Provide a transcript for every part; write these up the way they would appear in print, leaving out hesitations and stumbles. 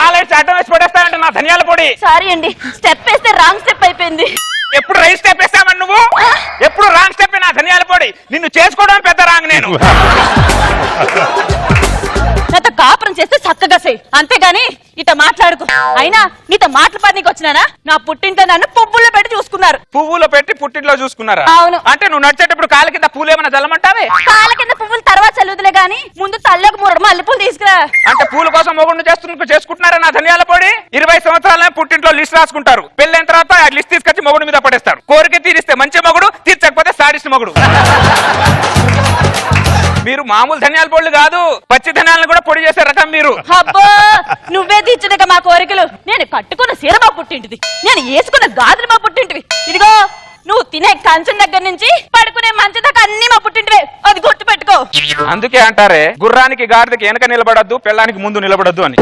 College అడ్డం వేసి పడేస్తానంటే నా ధనియాల పొడి. సారీ అండి, స్టెప్ వేస్తే రాంగ్ స్టెప్ అయిపోయింది. ఎప్పుడు రైట్ స్టెప్ వేస్తామని నువ్వు ఎప్పుడు రాంగ్ స్టెప్. నా ధనియాల పొడి నిన్ను చేసుకోవడం పెద్ద రాంగ్. నేను నాతో కాపురం చేస్తే చక్కగా చెయ్యి, అంతేగాని ఇట మాట్లాడుకో. అయినా నీతో మాటలు పనికి వచ్చినానా? నా పుట్టింట్లో నన్ను పువ్వుల్లో పెట్టి చూసుకున్నారు. పువ్వులో పెట్టి పుట్టింట్లో చూసుకున్నారా? అవును. అంటే నువ్వు నడిచేటప్పుడు కాళ్ళ కింద పూలు ఏమైనా చల్లమంటావే? కాళ్ళ కింద పువ్వులు తర్వాత చల్లుదులే గాని ముందు తల్లకు 3 మల్లెపూలు తీసుకురా. అంటే పూల కోసం మొగుడిని చేసుకుంటున్నారా నా ధనియాల పొడి? 20 సంవత్సరాలే పుట్టింట్లో లిస్ట్ రాసుకుంటారు. పెళ్ళైన తర్వాత ఆ లిస్ట్ తీసుకొచ్చి మొగుడు మీద పడేస్తాడు. కోరిక తీరిస్తే మంచి మొగుడు, తీర్చకపోతే సాడిస్ట్ మొగుడు. మీరు మామూలు ధనియాల పొడులు కాదు, పచ్చి ధనియాలను కూడా పొడి చేసే రకం మీరు. అబ్బో, నువ్వే తీర్చుదక మా కోరికలు. నేను కట్టుకున్న సీర మా పుట్టింటిది, నేను వేసుకున్న గాజులు మా పుట్టింటివి. ఇదిగో నువ్వు తినే కంచం దగ్గర నుంచి పడుకునే మంచం దాకా అన్ని మా పుట్టింటివే, అది గుర్తు పెట్టుకో. అందుకే అంటారే గుర్రానికి గాడిదకి వెనక నిలబడద్దు, పెళ్ళానికి ముందు నిలబడద్దు అని.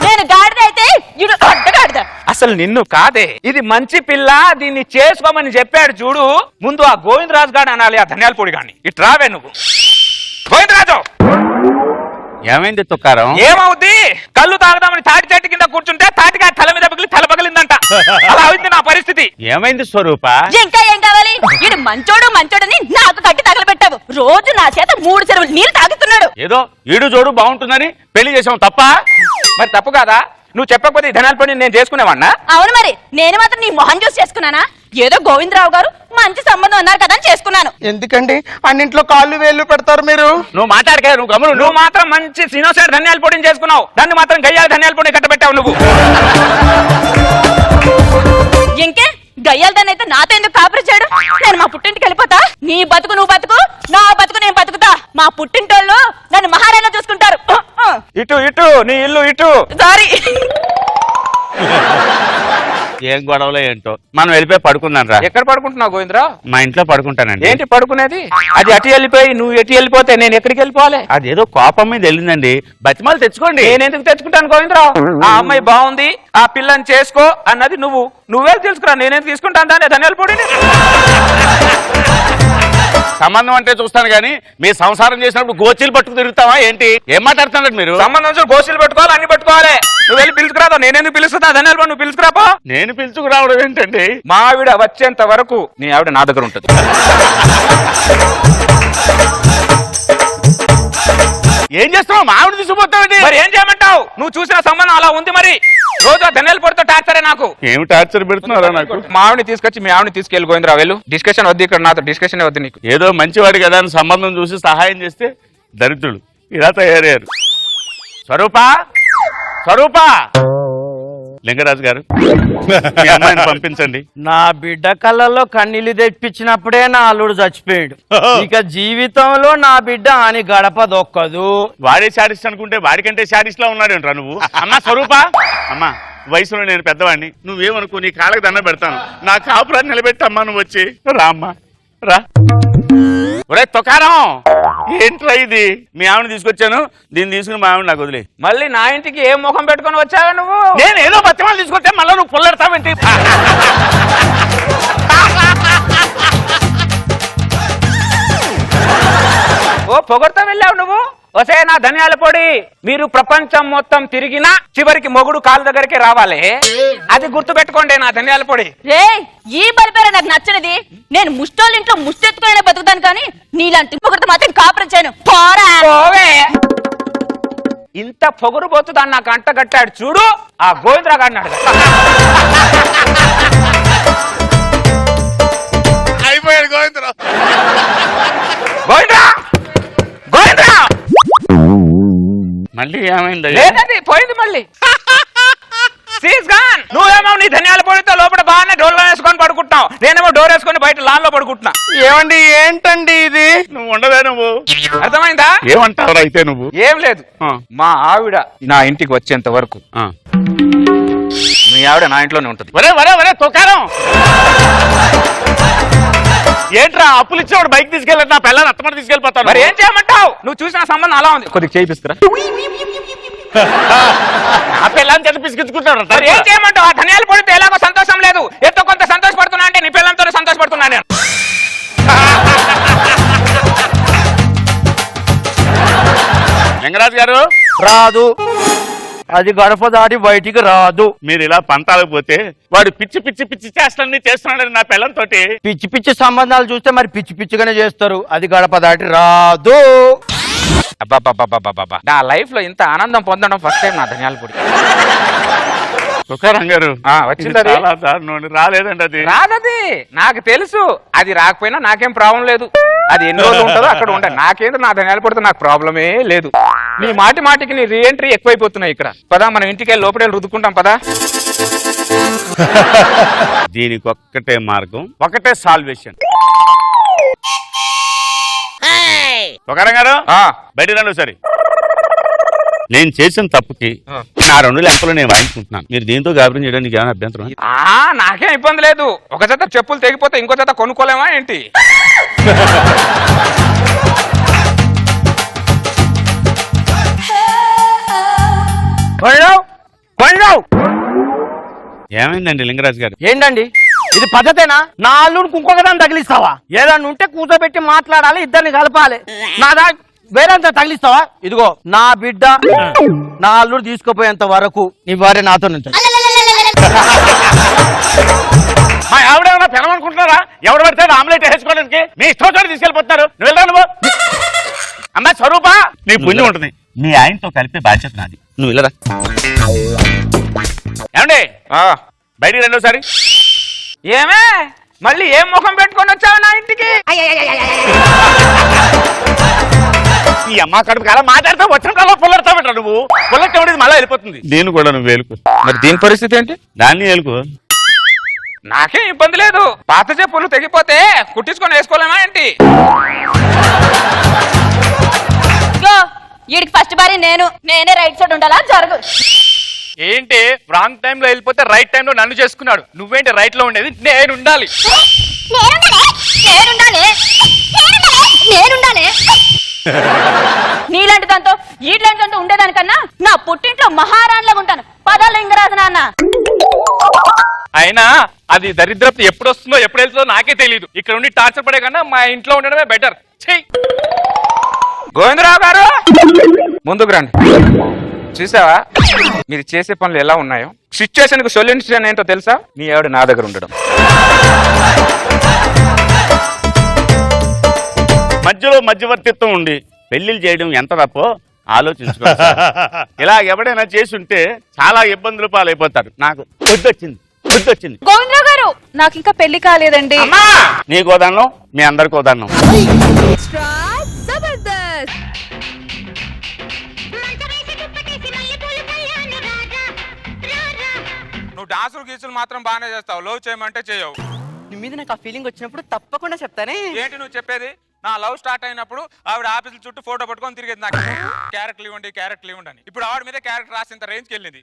నేను గాడిద అయితే ఇడు అడ్డగాడిద. అసలు నిన్ను కాదే, ఇది మంచి పిల్ల, దీన్ని చేసుకోమని చెప్పాడు చూడు. ముందు ఆ గోవిందరాజు గాడు అనాలి ఆ ధనియాల పొడి గాని. ఇటు రావే నువ్వు. గోవిందరాజు, ఏమైంది తుక్కారం? ఏమవుద్ది? కళ్ళు తాగదామని తాటి చెట్టు కింద కూర్చుంటే తాటిగా తల మీద తల పగిలిందంట. అలా అయింది నా పరిస్థితి. ఏమైంది స్వరూప? ఇంకా ఏం కావాలి? ఈడు మంచోడని నాకు కట్టి తగలబెట్టావు. రోజు నా చేత 3 చెరువులు నీళ్ళు తాగుతున్నాడు. ఏదో ఈడు జోడు బాగుంటుందని పెళ్లి చేసాం తప్ప. మరి తప్పు కాదా? నువ్వు చెప్పకపోతే ఈ ధనాల పని నేను చేసుకునేవాడినా? అవును, మరి నేను మాత్రం నీ మొహం చూసి చేసుకున్నానా? ఏదో గోవిందరావు గారు మంచి సంబంధం అన్నారు కదా అని చేసుకున్నాను. ఎందుకండి అన్నింట్లో కాళ్ళు వేళ్ళు పెడతారు మీరు? నువ్వు మాట్లాడక, నువ్వు గమను. నువ్వు మాత్రం మంచి సినోసైడ్ ధనియాల పొడిని చేసుకున్నావు, దాన్ని మాత్రం గయ్యాల ధనియాల పొడిని కట్టబెట్టావు నువ్వు. ఇంకే గయ్యాల దాన్ని అయితే నాతో ఎందుకు కాపురిచాడు? నేను మా పుట్టింటికి వెళ్ళిపోతా. నీ బతుకు నువ్వు బతుకు, నా బతుకు నేను బతుకుతా. మా పుట్టింటోళ్ళు నన్ను మహారాణా చూసుకుంటారు. ఇటు ఇటు నీ ఇల్లు ఇటు. సారీ. ఏం గొడవలో ఏంటో. మనం వెళ్ళిపోయి పడుకుందాం రా. ఎక్కడ పడుకుంటున్నావు గోవిందరావు? మా ఇంట్లో పడుకుంటానండి. ఏంటి పడుకునేది? అది అటు వెళ్ళిపోయి నువ్వు ఎటు వెళ్ళిపోతే నేను ఎక్కడికి వెళ్ళిపోవాలి? అదేదో కోపం మీద వెళ్ళిందండి, బతిమాలు తెచ్చుకోండి. నేను ఎందుకు తెచ్చుకుంటాను గోవిందరావు? ఆ అమ్మాయి బాగుంది, ఆ పిల్లని చేసుకో అన్నది నువ్వే తెలుసుకురా. నేనేం తీసుకుంటాను దాన్ని ధనియాల పొడిని. సంబంధం అంటే చూస్తాను గానీ మీ సంసారం చేసినప్పుడు గోచీలు పట్టుకు తిరుగుతావా ఏంటి? ఏం మాట్లాడుతున్నారు మీరు? సంబంధం గోసులు పెట్టుకోవాలి, అన్ని పెట్టుకోవాలి. నువ్వు వెళ్ళి పిలుచుకురాదు. నేనెందుకు పిలుస్తున్నా ధనియాల పొడి? నువ్వు పిలుచుకురాపో. నేను పిలుచుకురావడం ఏంటండి? మా ఆవిడ వచ్చేంత వరకు నీ ఆవిడ నా దగ్గర ఉంటుంది. ఏం చేస్తున్నావు? మా ఆవిడ తీసుకుపోతావండి. మరి ఏం చేయమంటావు? నువ్వు చూసిన సంబంధం అలా ఉంది. మరి రోజు ధనియాల పొడితో టార్చరే నాకు. ఏమి టార్చర్ పెడుతున్నారా నాకు? మా ఆవిడని తీసుకొచ్చి మీ ఆవిడని తీసుకెళ్ళి గోవిందరావు వెళ్ళు. డిస్కషన్ వద్దు ఇక్కడ, నాతో డిస్కషన్ వద్దు నీకు. ఏదో మంచివాడు కదా అని సంబంధం చూసి సహాయం చేస్తే దరిద్రులు ఇలా తయారయ్యారు. స్వరూపా, స్వరూపా, లింగరాజు గారు మీ అమ్మాయిని పంపించండి. నా బిడ్డ కళ్ళల్లో కన్నీళ్లు తెప్పించినప్పుడే నా అల్లుడు చచ్చిపోయాడు. ఇక జీవితంలో నా బిడ్డ అని గడప దొక్కదు. వాడే శాడిస్ట్ అనుకుంటే వాడికంటే శాడిస్ట్ లా ఉన్నాడు ఏంట్రా నువ్వు? అమ్మా స్వరూపా, అమ్మా వయసులో నేను పెద్దవాడిని, నువ్వేమనుకో నీ కాళ్ళకి దండ పెడతాను. నా కాపురాన్ని నిలబెట్టమ్మా, నువ్వు వచ్చి రా అమ్మా రా. ఒరే తొకారం, ఏంట్రా ఇది? మీ ఆవిడ తీసుకొచ్చాను, దీన్ని తీసుకుని మా ఆవిడ నాకు వదిలే. మళ్ళీ నా ఇంటికి ఏం ముఖం పెట్టుకొని వచ్చావా నువ్వు? నేను ఏదో బతిమాలు తీసుకొస్తే మళ్ళీ నువ్వు పుల్లెడతావేంటి? ఓ పొగడతా వెళ్ళావు నువ్వు. వసే నా ధనియాల పొడి, మీరు ప్రపంచం మొత్తం తిరిగినా చివరికి మొగుడు కాలు దగ్గరికి రావాలి. అది గుర్తు పెట్టుకోండి నా ధనియాల పొడి. రే, ఈ బలిపేర నాకు నచ్చనిది. నేను ముష్టోళ్ళ ఇంట్లో ముష్టెత్తుకునే బతుకుతాను కానీ నీలాంటి ఒకరితో మాత్రం కాపురం చేయను. పోరా. పోవే. ఇంత పొగరు పోతు దాన్ని నాకు అంట కట్టాడు చూడు ఆ గోవిందరావు గారిని అడగ. అయిపోయాడు గోవిందరావు. గోవిందరావు, గోవిందరావు. మళ్ళీ ఏమైంది? లేదండి, పోయింది మళ్ళీ. నువ్వేమో నీ ధనియాల పొడితో లోపల బాగానే డోర్లో వేసుకొని పడుకుంటున్నావు, నేనేమో డోర్ వేసుకొని బయట లాన్ లో పడుకుంటున్నా. ఏమండి ఏంటండి ఇది? నువ్వు ఉండవే నువ్వు. అర్థమైందా? ఏమంటావు అయితే నువ్వు? ఏం లేదు, మా ఆవిడ నా ఇంటికి వచ్చేంత వరకు మీ ఆవిడ నా ఇంట్లోనే ఉంటుంది. వరే వరే వరే తొకారం, ఏంట్రా అప్పులు ఇచ్చేవాడు బైక్ తీసుకెళ్ళి నా పిల్లలు అత్తమాట తీసుకెళ్ళిపోతాను. మరి ఏం చేయమంటావు? నువ్వు చూసిన సంబంధం అలా ఉంది, కొద్దిగా చేయిపిస్తురా. ఆ పిల్లని చెట్టు పిసికించుకుంటాడు. మరి ఏం చేయమంటావు? ఆ ధనియాల పొడితో ఎలాగో సంతోషం లేదు, ఎంతో కొంత సంతోషపడుతున్నా అంటే నీ పిల్లలతోనే సంతోషపడుతున్నా నేను. లింగరాజు గారు రాదు, అది గడప దాటి బయటికి రాదు. మీరు ఇలా పంతాలకు పోతే వాడు పిచ్చి పిచ్చి పిచ్చి చేష్టలన్నీ చేస్తున్నాడు నా పిల్లలతో. పిచ్చి పిచ్చి సంబంధాలు చూస్తే మరి పిచ్చి పిచ్చిగానే చేస్తారు. అది గడప దాటి రాదు. అబ్బాబ్బాబ్బాబ్బా, నా లైఫ్ లో ఇంత ఆనందం పొందడం ఫస్ట్ టైం నా ధనియాల పొడి. తుకారాం గారు వచ్చింది అది. చాలా దారుణం. రాలేదండి అది. రాదది నాకు తెలుసు. అది రాకపోయినా నాకేం ప్రాబ్లం లేదు. అది ఎన్ని రోజులు ఉంటుందో అక్కడ ఉండాలి. నాకేందో నా ధనియాల పొడితో నాకు ప్రాబ్లమే లేదు. నీ మాటి మాటికి నీ రీఎంట్రీ ఎక్కువైపోతున్నాయి ఇక్కడ. పదా మనం ఇంటికి వెళ్ళి లోపల రుద్దుకుంటాం పదా. దీనికి ఒక్కటే మార్గం, ఒకటే సాల్వేషన్. తుకారాం గారు బయట రండి సరే. నేను చేసిన తప్పుకి నా 2 లెంపలు నేను వాయించుకుంటున్నాను. మీరు దీంతో గాబరం చేయడానికి ఏమైనా అభ్యంతరం? నాకేం ఇబ్బంది లేదు. ఒక జత చెప్పులు తెగిపోతే ఇంకో జత కొనుక్కోలేమా ఏంటి? ఏమైందండి లింగరాజు గారు? ఏంటండి ఇది పద్ధతేనా? నా అల్లుడికి ఇంకొక దాన్ని తగిలిస్తావా? ఏదన్నా ఉంటే కూర్చోబెట్టి మాట్లాడాలి, ఇద్దరిని కలపాలి. నా వేరేంత తగిలిస్తావా? ఇదిగో నా బిడ్డ నా అల్లుడు తీసుకుపోయేంత వరకు నీ భార్య నాతో ఉంటుంది. మా ఆవిడేమన్నా పిలవనుకుంటున్నారా? ఎవడు పడితే ఆమ్లెట్ వేసుకోవడానికి మీ ఇష్టం తీసుకెళ్ళిపోతున్నారు. నువ్వు వెళ్ళరా నువ్వు. అమ్మా స్వరూపా, నీ పుణ్యం ఉంటుంది. మీ ఆయనతో కలిపే బాధ్యత నాది. నువ్వు వెళ్ళరా. ఏమండి బయటికి రెండోసారి. ఏమే మళ్ళీ ఏం ముఖం పెట్టుకొని వచ్చావు నా ఇంటికి? ఈ అమ్మ కడుపు కాలం మాట్లాడితే వచ్చిన కాలం పుల్లడతా పెట్టరా నువ్వు. పుల్లటి మళ్ళీ వెళ్ళిపోతుంది. దీన్ని కూడా నువ్వు వేలుకో. మరి దీని పరిస్థితి ఏంటి? దాన్ని వేలుకో. నాకేం ఇబ్బంది లేదు. పాత చెప్పులు తెగిపోతే కుట్టించుకొని వేసుకోలేమా ఏంటి? వీడికి ఫస్ట్ బారి నేనే రైట్ సైడ్ ఉండాలా? జరుగు. ఏంటి రాంగ్ టైం లో వెళ్ళిపోతే రైట్ టైం లో నన్ను చేసుకున్నాడు. నువ్వేంటి రైట్ లో ఉండేది? నేను ఉండాలి. నీలాంటి దాంతో ఈలాంటి దాంతో ఉండేదానికన్నా నా పుట్టింట్లో మహారాణిలాగా ఉంటాను. పదా లింగరాజు నాన్న. అయినా అది దరిద్రపు ఎప్పుడు వస్తుందో ఎప్పుడు వెళ్తుందో నాకే తెలియదు. ఇక్కడ ఉండి టార్చర్ పడే కన్నా మా ఇంట్లో ఉండడమే బెటర్. గోవిందరావు గారు ముందుకు రండి. చూసావా మీరు చేసే పనులు ఎలా ఉన్నాయో? సిచ్యువేషన్ కు సొల్యూషన్ ఏంటో తెలుసా? మీ ఆవిడ నా దగ్గర ఉండడం. మధ్యలో మధ్యవర్తిత్వం ఉండి పెళ్లిళ్ళు చేయడం ఎంత తప్పో ఆలోచించుకోవాలి. ఇలా ఎవడైనా చేసి ఉంటే చాలా ఇబ్బందులు పాలైపోతారు. నాకు బుద్ధొచ్చింది. గోవిందరావు గారు నాకు ఇంకా పెళ్లి కాలేదండి. నీకు ఉదాహరణ, మీ అందరికి ఉదాహరణ. నువ్వు డాన్సులు గీసులు మాత్రం బాగానే చేస్తావు. లవ్ చేయమంటే చేయవు. నీ మీద నాకు ఆ ఫీలింగ్ వచ్చినప్పుడు తప్పకుండా చెప్తానే. ఏంటి నువ్వు చెప్పేది? నా లవ్ స్టార్ట్ అయినప్పుడు ఆవిడ ఆఫీసుల చుట్టూ ఫోటో పట్టుకొని తిరిగేది. నాకు క్యారెక్టర్ ఇవ్వండి అని. ఇప్పుడు ఆవిడ మీద క్యారెక్టర్ రాసేంత రేంజ్కి వెళ్ళింది.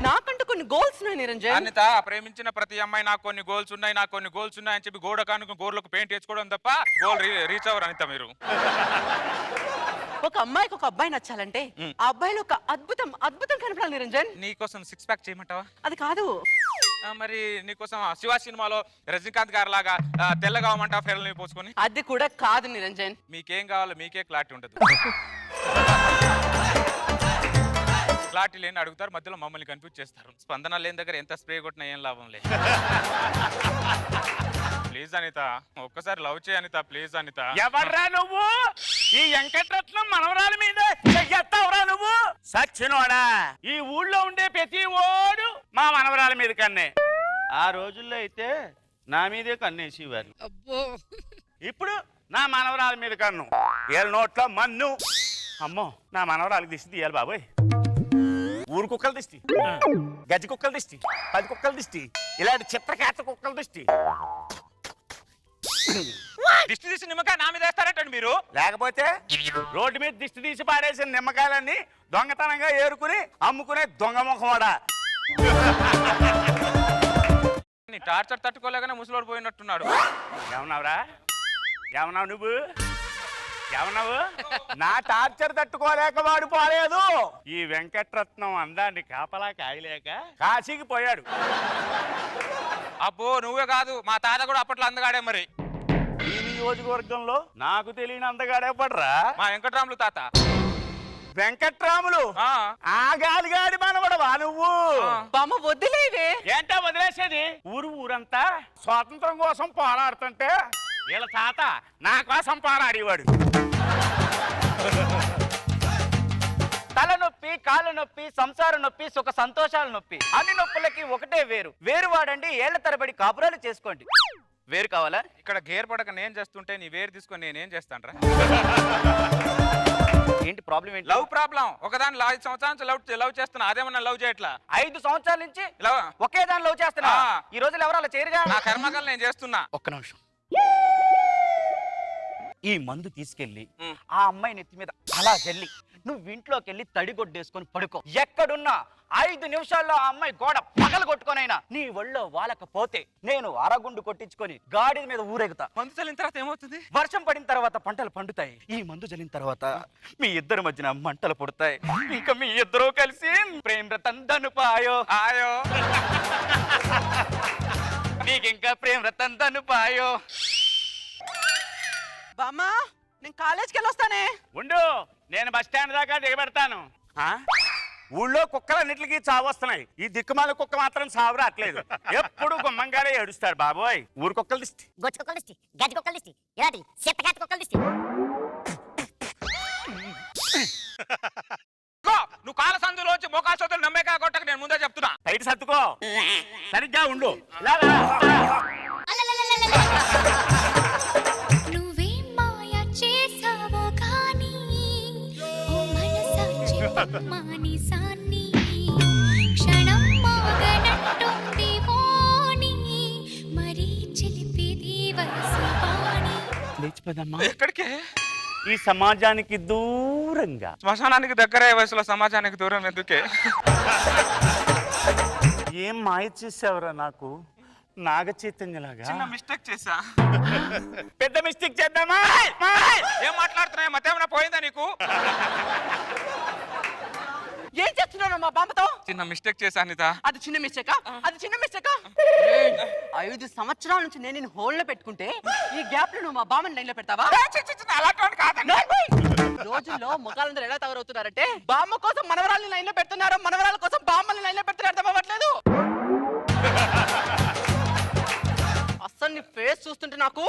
నాకంటూ కొన్ని గోల్స్ ఉన్నాయి నిరంజన్. అనిత, ప్రేమించిన ప్రతి అమ్మాయి నాకు కొన్ని గోల్స్ ఉన్నాయి అని చెప్పి గోడ కానుక గోర్లకు పెయింట్ వేసుకోవడం తప్ప గోల్ రీచ్ అవ్వరు అనిత మీరు. ఒక అమ్మాయికి ఒక అబ్బాయి నచ్చాలంటే ఆ అబ్బాయిలో ఒక అద్భుతం కనపడాలి నిరంజన్. నీకోసం 6 ప్యాక్ చేయమంటావా? అది కాదు. మరి నీకోసం శివ సినిమాలో రజనీకాంత్ గారు లాగా తెల్లగా అవ్వమంటా ఫెరల్ని పోసుకొని? అది కూడా కాదు నిరంజన్. మీకేం కావాలో మీకే క్లారిటీ ఉండదు. క్లారిటీ లేని అడుగుతారు, మధ్యలో మమ్మల్ని కన్ఫ్యూజ్ చేస్తారు. స్పందన లేని దగ్గర ఎంత స్ప్రే కొట్టినా ఏం లాభం లేదు. ప్లీజ్ అనిత, ఒక్కసారి లవ్ చేయ అనిత. ప్లీజ్ అనిత. ఎవర్రా నువ్వు? ఈ వెంకటరత్నం మనవరాల మీద చెయ్యెత్తావురా నువ్వు? సచ్చినోడా, ఈ ఊళ్ళో ఉండే ప్రతి ఓడు మా మనవరాల మీద కన్నే. ఆ రోజుల్లో అయితే నా మీదే కన్నేసేవారు. ఇప్పుడు నా మనవరాల మీద కన్ను. ఏళ్ళ నోట్లో మన్ను. అమ్మో, నా మనవరాలకు దిష్టి తీయాలి బాబోయ్. ఊరు కుక్కల దిష్టి, గజ్జి కుక్కల దిష్టి, 10 కుక్కల దిష్టి, ఇలాంటి చిత్రకేత కుక్కల దిష్టి. దిష్టి తీసి నిమ్మకాయ నా మీద వేస్తారటండి మీరు. లేకపోతే రోడ్డు మీద దిష్టి తీసి పాడేసిన నిమ్మకాయలన్నీ దొంగతనంగా ఏరుకుని అమ్ముకునే దొంగ ముఖవాడా. టార్చర్ తట్టుకోలేకనే ముసలోడు పోయినట్టున్నాడు. ఏమన్నావురా? ఏమన్నావు నువ్వు? ఏమన్నావు? నా టార్చర్ తట్టుకోలేక వాడు పోలేదు. ఈ వెంకటరత్నం అందాన్ని కాపలా కాయలేక కాశీకి పోయాడు. అబ్బో, నువ్వే కాదు మా తాత కూడా అప్పట్లో అందగాడే. మరి దీని నియోజకవర్గంలో నాకు తెలియని అందగాడేపడరా? మా వెంకటరాములు తాత. వెంకట్రాములు. ఆ గాలిగాడి మనవడవా నువ్వు? బామ్మ వద్దులేవే. ఏంటో వదిలేసేది? ఊరంతా స్వాతంత్రం కోసం పోరాడుతుంటే వీళ్ళ తాత నా కోసం పోరాడేవాడు. తలనొప్పి, కాళ్ళ నొప్పి, సంసార నొప్పి, సుఖ సంతోషాల నొప్పి, అన్ని నొప్పులకి ఒకటే వేరు. వేరు వాడండి, ఏళ్ల తరబడి కాపురాలు చేసుకోండి. వేరు కావాలా? ఇక్కడ గేర్ పడక నేను చేస్తుంటే నీ వేరు తీసుకొని నేనేం చేస్తాను? ఏంటి ప్రాబ్లం ఏంటి? Love problem. ఒకదాని 5 సంవత్సరాల నుంచి లవ్ చేస్తున్నా, అదేమన్నా లవ్ చేయట్లా. 5 సంవత్సరాల నుంచి లవ్ ఒకే దాని లవ్ చేస్తున్నా. ఆ. ఈ రోజులు ఎవరు అలా చేయరుగా. నా కర్మకాలు నేను చేస్తున్నా. ఒక్క నిమిషం. ఈ మందు తీసుకెళ్లి ఆ అమ్మాయి నెత్తి మీద అలా జల్లి నువ్వు ఇంట్లోకి వెళ్ళి తడిగొడ్డేసుకొని పడుకో. ఎక్కడున్నా 5 నిమిషాల్లో ఆ అమ్మాయి గోడ పగలు కొట్టుకొనైనా నీ ఒళ్ళో వాలకపోతే నేను అరగుండు కొట్టించుకొని గాడి మీద ఊరేగుతా. మందు చల్లిన తర్వాత ఏమవుతుంది? వర్షం పడిన తర్వాత పంటలు పండుతాయి. ఈ మందు జల్లిన తర్వాత మీ ఇద్దరి మధ్యన మంటలు పుడతాయి. ఇంకా మీ ఇద్దరూ కలిసి ప్రేమ రతం దనుపాయో ఆయో. నీకింకా ప్రేమ రతం దనుపాయో. బామ్మ నేను కాలేజ్కి వెళ్ళొస్తానే. ఉండు, నేను బస్ స్టాండ్ దాకా దిగబెడతాను. ఊళ్ళో కుక్కలన్నిటికి చావు వస్తున్నాయి, ఈ దిక్కుమాల కుక్క మాత్రం చావు రావట్లేదు. ఎప్పుడు గుమ్మంగానే ఏడుస్తాడు బాబోయ్. ఊరు కుక్కలు దిష్టి, గొచ్చు కుక్కలు దిష్టి, గజ్జి కుక్కలు దిష్టి, ఇలాంటి చెత్తకాతి కుక్కలు దిష్టి. నువ్వు కాల సందులోంచి మోకాసోతులు నమ్మేకా కొట్టక నేను ముందే చెప్తున్నా. బయట సర్దుకో, సరిగ్గా ఉండు. నువ్వేం మాయ చేసావో కానీ ఓ మనసా చెప్పమానిసాన్ని క్షణం మాగనట్టుంది పోని మరీ చిలిపిది వయసు పాని. లేచిపోదమ్మా. ఎక్కడికే? ఈ సమాజానికి దూరంగా. శ్మశానానికి దగ్గరే వయసులో సమాజానికి దూరం ఎందుకే? ఏం మాయ చేసావురా నాకు, నాగ చైతన్యలాగా. చిన్న మిస్టేక్ చేసా. పెద్ద మిస్టేక్ చేద్దామా? ఏం మాట్లాడుతున్నాయి? మతేమన్నా పోయిందా నీకు? ఏం చేస్తున్నాను మా బామ్మతో? చిన్న మిస్టేక్ చేశా అనిత. అది చిన్న మిస్టేకా? అది చిన్న మిస్టేకా? 5 సంవత్సరాల నుంచి నేను నిన్ను హోల్డ్ లో పెట్టుకుంటే ఈ గ్యాప్ లో నువ్వు మా బామ్మని లైన్ లో పెడతావా? అలాంటి కాదండి. రోజుల్లో ముఖాలందరూ ఎలా తయారవుతున్నారంటే బామ్మ కోసం మనవరాల్ని లైన్ లో పెడుతున్నారు, మనవరాల కోసం బామ్మల్ని లైన్ లో పెడుతున్నారు. అర్థం అవ్వట్లేదు. అస్సలు నీ ఫేస్ చూస్తుంటే నాకు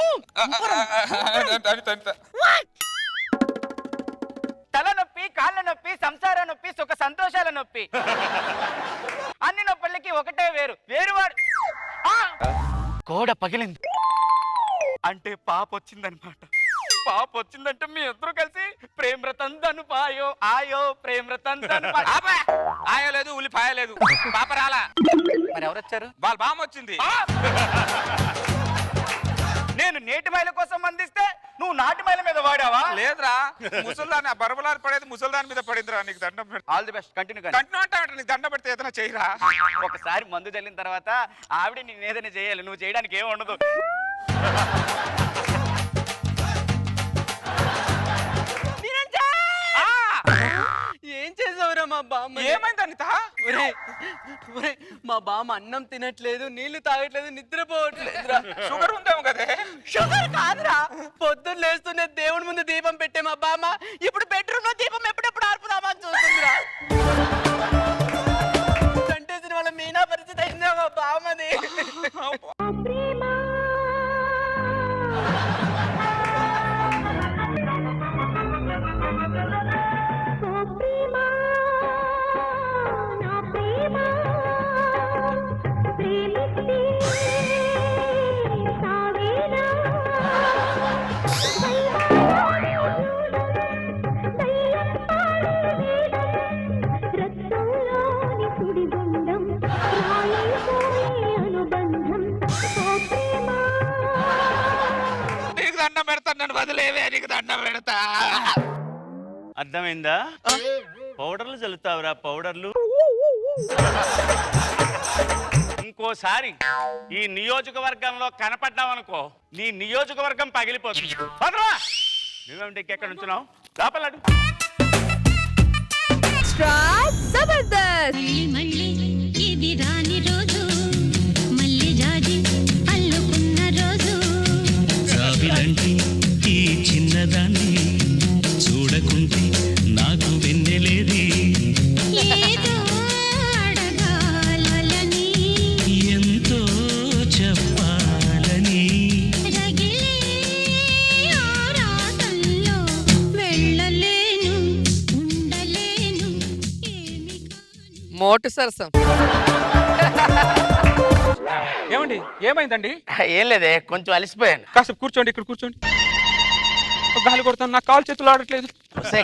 తలనొప్పి, కాళ్ళ నొప్పి, సంసార నొప్పి, సుఖ సంతోషాల నొప్పి, అన్ని నొప్పులకి ఒకటే వేరు. వేరువాడు గోడ పగిలింది అంటే పాప వచ్చిందనమాట. పాప వచ్చిందంటే మీ ఇద్దరు కలిసి ప్రేమ రతం దనుపాయో ఆయో ప్రేమ రతం దనుపాయో. ఆయో లేదు, ఉల్లిపాయ లేదు, పాప రాలా. మరి ఎవరు వచ్చారు? వాళ్ళ బామ్మ వచ్చింది. నేను నేటి మైల కోసం అందిస్తే నువ్వు నాటి మైల మీద వాడావా? లేదురా, ముసల్దాన్ని బరబలారు పడేది ముసల్దాని మీద పడిందిరా. నీకు దండం పెడతా. All the best, continue. Continue అంటే నీకు దండం పెడితే ఏదైనా చేయరా? ఒకసారి మందు చల్లిన తర్వాత ఆవిడ నేను ఏదైనా చేయాలి, నువ్వు చేయడానికి ఏం ఉండదు. ఏం చేసావురా మా బామ్మ? ఏమైంది అనిత? మా బామ్మ అన్నం తినట్లేదు, నీళ్లు తాగట్లేదు, నిద్రపోవట్లేదురా. షుగర్ ఉందేమో కదే? షుగర్ కాదురా, పొద్దున్న లేస్తూనే దేవుడి ముందు దీపం పెట్టే మా బామ్మ ఇప్పుడు బెడ్రూమ్ లో దీపం ఎప్పుడెప్పుడు ఆర్పుదామా అని చూస్తుందిరా. కంటేసిన వాళ్ళ మీనా పరిస్థితి అయిందా మా బామ్మది? నీకు దండం పెడతా, నన్ను వదిలేవే, నీకు దండం పెడతా. అర్థమైందా? పౌడర్లు చల్లుతావురా, పౌడర్లు. ఇంకోసారి ఈ నియోజకవర్గంలో కనపడ్డావనుకో, నీ నియోజకవర్గం పగిలిపోతుంది. పదరా. నువ్వేమిటి ఎక్కడ ఉంచున్నావు? లోపల మళ్ళీ మళ్ళీ ఇది రాని రోజు, మళ్ళీ జాజి అల్లుకున్న రోజు. మోటు సరసం. ఏమండి ఏమైందండి? ఏం లేదే, కొంచెం అలసిపోయాను. కాసేపు కూర్చోండి, ఇక్కడ కూర్చోండి. గాలి కొడతాను, నాకు కాలు చేతులు ఆడట్లేదు.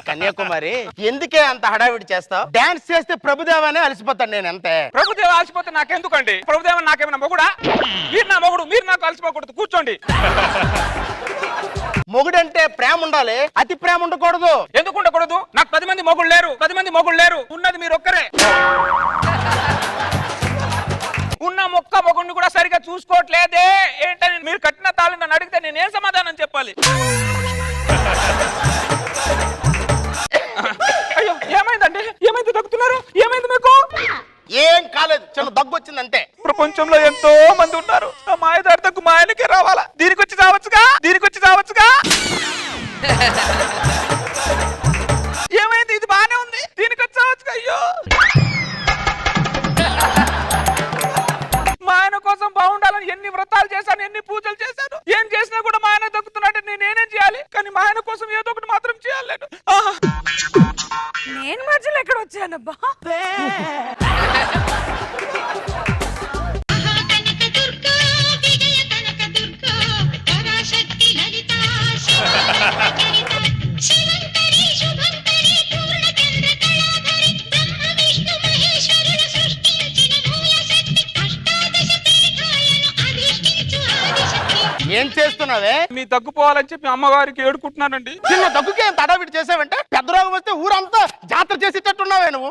కన్యాకుమారి, ఎందుకే అంత హడావిడి చేస్తావు? డాన్స్ చేస్తే ప్రభుదేవానే అలసిపోతాను నేను అంతే. ప్రభుదేవ అలసిపోతే నాకెందుకండి? ప్రభుదేవ నాకేమైనా మొగుడా? మీరు నా మొగుడు, మీరు నాకు అలసిపోకూడదు. కూర్చోండి. మొగుడంటే ప్రేమ ఉండాలి, అతి ప్రేమ ఉండకూడదు. ఎందుకు ఉండకూడదు? నాకు 10 మంది మొగుడు లేరు, 10 మంది మొగుడు లేరు. ఉన్నది మీరు ఒక్కరే. ఉన్న మొగుడిని కూడా సరిగా చూసుకోవట్లేదే ఏంటని మీరు కట్టిన తాళి నన్ను అడిగితే నేనేం సమాధానం చెప్పాలి? అయ్యో ఏమైందండి? ఏమైంది? దగ్గుతున్నారు? ఏమైంది మీకు? ఏం కాలేదు, చిన్న దగ్గు వచ్చిందంటే. ప్రపంచంలో ఎంతో మంది ఉన్నారు, ఆ మాయదారి దగ్గు మా ఆయనకే రావాలా? దీనికి వచ్చి చావచ్చుగా, దీనికి వచ్చి చావచ్చుగా. ఏమైంది? ఇది బానే ఉంది, దీనికి వచ్చి చావచ్చుగా. అయ్యో మా ఆయన కోసం బాగుండాలని ఎన్ని వ్రతాలు చేశాను, ఎన్ని పూజలు చేశాను. ఏం చేసినా కూడా మా ఆయన దక్కుతున్నట్టు నేనేం చేయాలి? కానీ మా ఆయన కోసం ఏదో ఒకటి మాత్రం చేయాలి. నేను మధ్యలో ఎక్కడ వచ్చానబ్బా? ఏం చేస్తున్నావే? మీ దగ్గుపోవాలని చెప్పి అమ్మగారికి ఏడుకుంటున్నానండి. చిన్న దగ్గుకే ఎంత హడావిడి చేసావంటే పెద్ద రోగం వస్తే ఊరంతా జాతర చేసేటట్టున్నావే నువ్వు.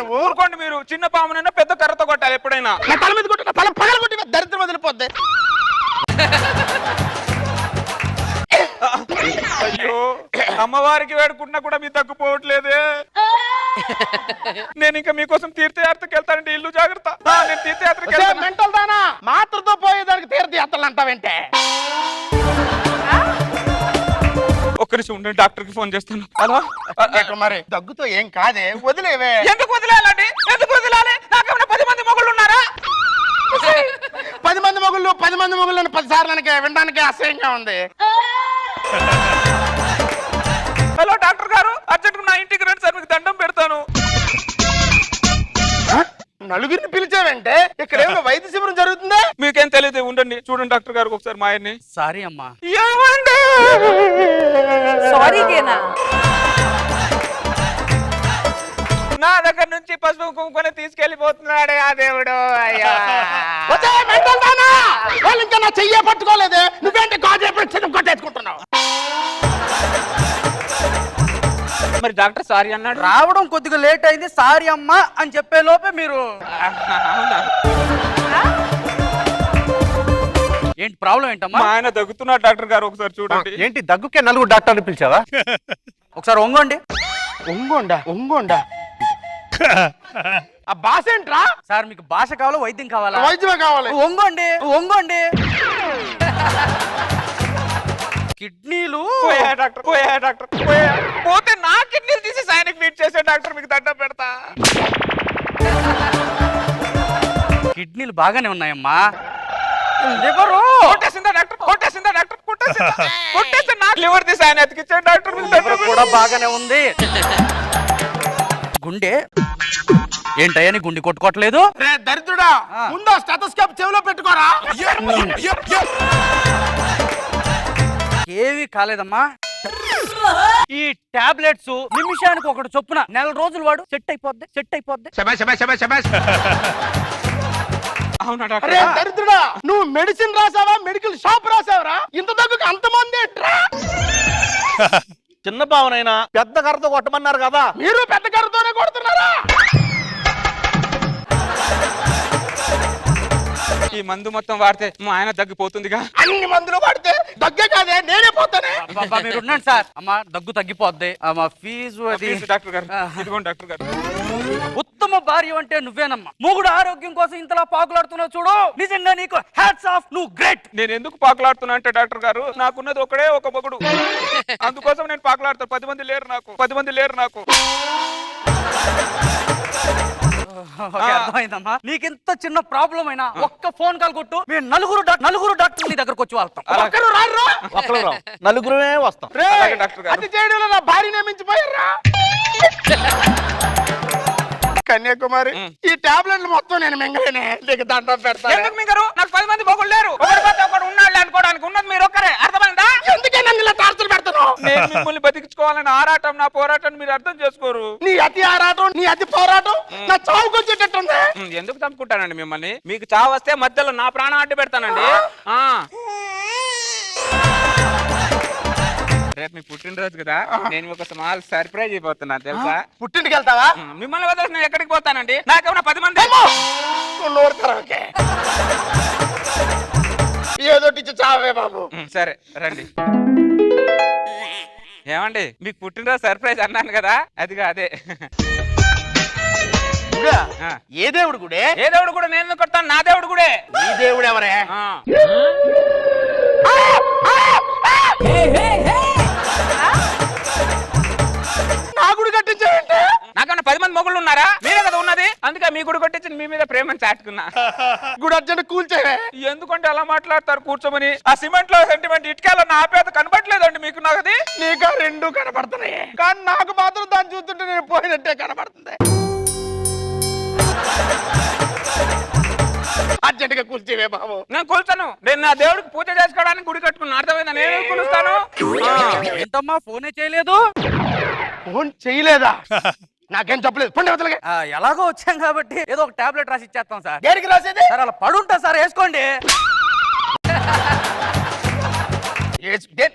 నువ్వు ఊరుకోండి మీరు. చిన్న పామునైనా పెద్ద కర్రతో కొట్టాలి ఎప్పుడైనా. నా తల మీద కొట్టిన తల పగల కొట్టి దరిద్రం వదిలిపోద్ది. అయ్యో అమ్మవారికి వేడుకుంటున్నా కూడా మీ తగ్గిపోవట్లేదే. నేను ఇంకా మీకోసం తీర్థయాత్రకి వెళ్తానండి. ఇల్లు జాగ్రత్త. నేను తీర్థయాత్రకి వెళ్తాను. మెంటల్ దానా, మాత్రతో పోయేదానికి తీర్థయాత్రలు అంటావేంటే? ఒక్క నిమిషం ఉండండి, డాక్టర్ కి ఫోన్ చేస్తాను. హలో మరి దగ్గుతో ఏం కాదే, వదిలేవే. ఎందుకు వదిలేయాలండి? ఎందుకు వదిలాలి? నాకేమైనా 10 మంది మొగుళ్ళు ఉన్నారా? 10 మంది మొగుళ్ళు 10 మంది మొగుళ్ళని 10 సార్లు వినడానికి అసహ్యంగా ఉంది. హలో డాక్టర్ గారు, అర్జెంట్ నా ఇంటికి రండి సార్, మీకు దండం పెడతాను. నలుగురిని పిలిచావంటే ఇక్కడ ఏమైనా వైద్య శిబిరం జరుగుతుందా? మీకేం తెలియదు, ఉండండి. చూడండి డాక్టర్ గారు ఒకసారి మా ఆయన్ని. సారీ అమ్మా. ఏమండి? సారీకేనా? నా దగ్గర నుంచి పసుపు కుంకుని తీసుకెళ్లిపోతున్నాడే ఆ దేవుడు. అయ్యా వాళ్ళు ఇంకా నా చెయ్యే పట్టుకోలేదే, నువ్వేంటి గాజే పెట్టి కొట్టేసుకుంటున్నావు? మరి డాక్టర్ సారీ అన్నాడు. రావడం కొద్దిగా లేట్ అయింది, సారీ అమ్మా అని చెప్పే లోపే మీరు. అవునా? ఏంటి ప్రాబ్లం ఏంటమ్మా? మా ఆయన దగ్గుతున్నాడు డాక్టర్ గారు, ఒకసారి చూడండి. ఏంటి దగ్గుకే నలుగురు డాక్టర్ని పిలిచావా? ఒకసారి ఒంగోండి. ఒంగోండా ఆ భాష ఏంట్రా? సార్ మీకు భాష కావాలా వైద్యం కావాలా? వైద్యమే కావాలి. ఒంగోండి. కిడ్నీలు పోయా డాక్టర్, పోతే నా కిడ్నీలు తీసి ఆయనకి ఫీడ్ చేసే డాక్టర్, మీకు దండం పెడతా. కిడ్నీలు బాగానే ఉన్నాయమ్మా. కొట్టేసిందా డాక్టర్? కొట్టేస్తే నాకు లివర్ తీసి ఆయన ఎతికిచ్చాడు డాక్టర్, మీకు దండం కూడా బాగానే ఉంది. గుండె ఏంటయ్యా నీ గుండె కొట్టుకోవట్లేదు? రే దరిద్రుడా, ముందు స్టెథోస్కోప్ చెవిలో పెట్టుకోరా. ఏవి కాలేదమ్మా. ఈ టాబ్లెట్స్ నిమిషానికి ఒకటి చొప్పున 4 రోజులు వాడు, సెట్ అయిపోద్ది. అవునా రే డాక్టర్? దరిద్రుడా, నువ్వు మెడిసిన్ రాసావా, మెడికల్ షాప్ రాసావరా? ఇంత దగ్గుకి అంతమంది ఏంట్రా? చిన్న పావునైనా పెద్ద కర్రతో కొట్టమన్నారు కదా, మీరు పెద్ద కర్రతోనే కొడుతున్నారా? ఈ మందు మొత్తం వాడితే మా ఆయన దగ్గిపోతుందిగా. అన్ని మందులు వాడితే దగ్గే కాదే, నేనే పోతానే. బాబా మీరు ఉండండి సార్. అమ్మా దగ్గు తగ్గిపోద్ది. అమ్మా ఫీజు అది. డాక్టర్ గారు ఇదిగోండి డాక్టర్ గారు. ఉత్తమ భార్య అంటే నువ్వేనమ్మా. మొగుడు ఆరోగ్యం కోసం ఇంతలా పాకులాడుతున్నావు చూడు, నిజంగా నీకు హ్యాట్స్ ఆఫ్, నువ్వు గ్రేట్. నేను ఎందుకు పాకులాడుతున్నా అంటే డాక్టర్ గారు, నాకున్నది ఒకడే ఒక మొగుడు, అందుకోసం నేను పాకులాడుతాను. 10 మంది లేరు నాకు. అర్థమైందమ్మా. నీకింత చిన్న ప్రాబ్లం అయినా ఒక్క ఫోన్ కాల్ కొట్టు, మేము నలుగురు డాక్టర్ నీ దగ్గరకు వచ్చి వెళ్తాం. ఒక్కరు రారు, ఒక్కరు రావు, నలుగురే వస్తాం. డాక్టర్ గారు అది చేయడంలో నా భార్యనే మించిపోయారా? కన్యాకుమారి ఈ టాబ్లెట్లు మొత్తం నేను మింగలేనే నీకు దండం పెడతాను. ఎందుకు మింగరు? నాకు 10 మంది మొగుళ్ళు లేరు. ఒకటి పోతే ఒకడు ఉన్నాడు అనుకోవడానికి ఉన్నది మీరు ఒక్కరే. అర్థమైందా? ఎందుకే నన్ను ఇలా టార్చర్ పెడుతున్నావు? నేను మిమ్మల్ని బతికించుకోవాలని ఆరాటం, నా పోరాటం మీరు అర్థం చేసుకోరు. నీ అతి ఆరాటం నీ అతి పోరాటం నా చావుకు వచ్చేటట్టుంది. ఎందుకు చంపుకుంటానండి మిమ్మల్ని? మీకు చావు వస్తే మధ్యలో నా ప్రాణం అడ్డు పెడతానండి. రేపు మీ పుట్టినరోజు కదా, నేను ఒక స్మాల్ సర్ప్రైజ్ అయిపోతున్నాను తెలుసా? పుట్టింటికి వెళ్తావా? మిమ్మల్ని వదిలేసి నేను ఎక్కడికి పోతానండి? నాకేమన్నా 10 మంది నువ్వు నోరు తెరవకే. ఏదోటి ఇచ్చి చావే బాబు. సరే రండి. ఏమండి మీకు పుట్టినరోజు సర్ప్రైజ్ అన్నాను కదా, అదిగా అదే. గుడా? ఆ. ఏ దేవుడు గుడే? ఏ దేవుడు కూడా నేను ఎందుకు కొడతాను? నా దేవుడు కూడా. నీ దేవుడు ఎవరే? నా గుడి కట్టించావంటే నాకన్నా 10 మంది మొగుళ్ళు ఉన్నారా? మీరే కదా ఉన్నది, అందుకే మీ గుడి కొట్టించి మీ మీద ప్రేమను చాటుకున్నా. గుడి అర్జెంట్ కూల్చేవే. ఎందుకంటే అలా మాట్లాడతారు కూర్చోమని? ఆ సిమెంట్ లో సెంటిమెంట్ ఇటుకలో నా పేద కనబడలేదండి మీకు? నాకది నీకు రెండు కనబడుతున్నాయి, కానీ నాకు మాత్రం దాన్ని చూస్తుంటే నేను పోయినట్టే కనబడుతుంది. అర్జెంట్ గా కూల్చేవే బాబు. నేను కూల్చాను. నేను నా దేవుడికి పూజ చేసుకోవడానికి గుడి కట్టుకున్నా. అర్థమైందా? నేను కూలుస్తాను. ఏంటమ్మా ఫోనే చేయలేదు? ఫోన్ చేయలేదా? నాకేం చెప్పలేదు. పండి వదలగా. ఎలాగో వచ్చాం కాబట్టి ఏదో ఒక టాబ్లెట్ రాసి ఇచ్చేస్తాం సార్. దేనికి రాసేది? సార్ అలా పడుంటా సార్, వేసుకోండి.